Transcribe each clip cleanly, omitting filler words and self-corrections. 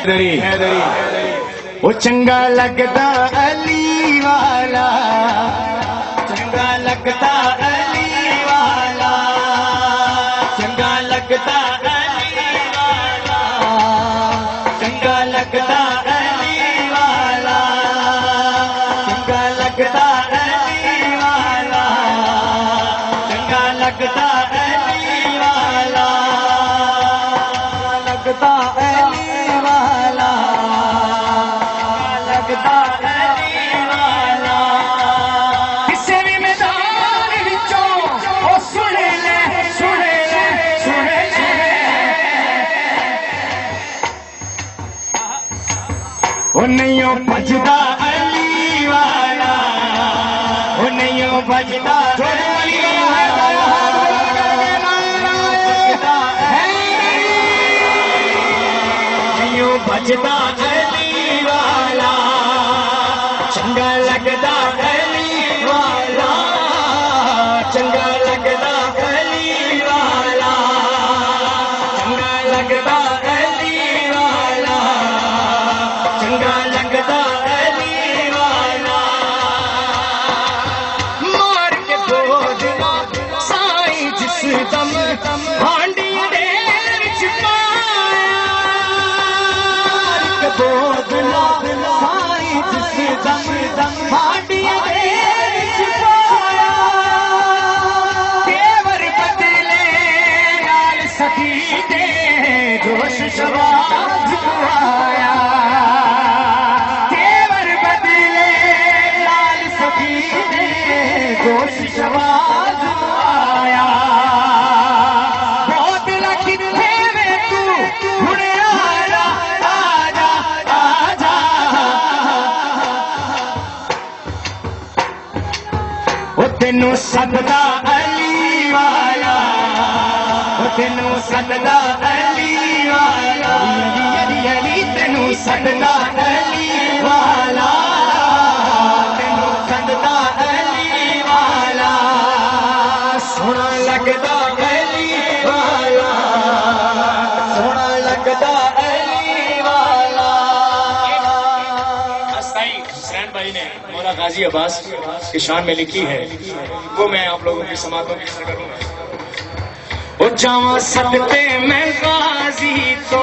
हैदरी वो चंगा लगता अली वाला, चंगा लगता अली वाला, चंगा लगता अली वाला, चंगा लगता अली वाला, चंगा लगता अली वाला, चंगा लगता अली वाला, लगता अली वाला, लगता अली वाला। किसी भी मैदान विचों ओ सुन ले, सुन ले, सुन ले, ओ नहीं भजदा अली वाला, ओ नहीं भजदा अली वाला, भजदा अली वाला, चंगा लगदा अली वाला, चंगा लगदा अली वाला, चंगा लगदा अली वाला, चंगा लगदा अली वाला। मार के बोझ साईं जिस दम हांडी दे विच बोदला साईं जिस दम हांडी दे विच पाया, तेवर बदले नाल सखी दे जोश शबाज आया, तेवर बदले नाल सखी दे जोश शबाज आया। बहुत लखी थे तू हुण आया, आजा आजा, ओ तेनू सददा अली वाला, ओ तेनू सददा अली वाला, अली अली तेनू सददा अली वाला, तेनू सददा अली वाला, सोना लगदा अली वाला, सोना लगदा अली वाला। साईं हुसैन भाई ने मौला गाजी अब्बास की शान में लिखी है, वो मैं आप लोगों की समातों में असर करूंगा। ओ जावा सदके मैं गाजी तो,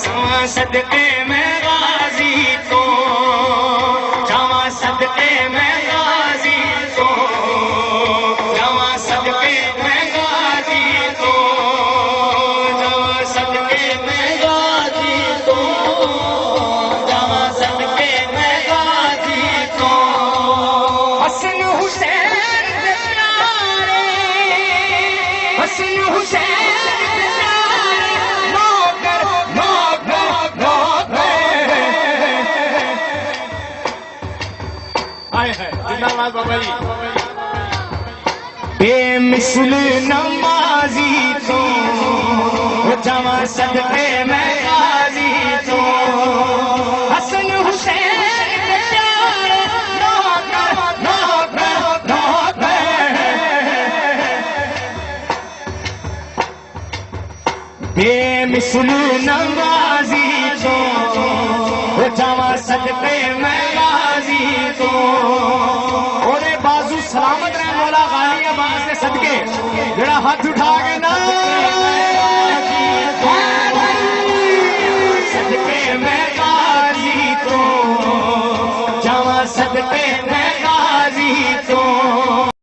सवा सदके मैं गाजी तो, जावा सदके मैं गाजी तो, जावा सदके मैं गाजी तो, जावा सदके मैं गाजी तो, जावा सदके मैं गाजी तो। हसन हुसैन दे प्यारे, हसन हुसैन दे प्यारे, नौकर नौकर नौकर। हाय हाय जिंदाबाद बाबा जी। बेमिसल नमाजी तो, जावा सदके मैं गाजी तो, हसन हुसैन दे प्यारे, नौकर नौकर नौकर। बेमिसल नमाजी तो, जावा सदके मैं गाजी तो। और बाजू सलामत रहे मौला गाजी अब्बास के सदके, जरा हाथ उठा के ना सदके मैं गाजी तो, जावा सदके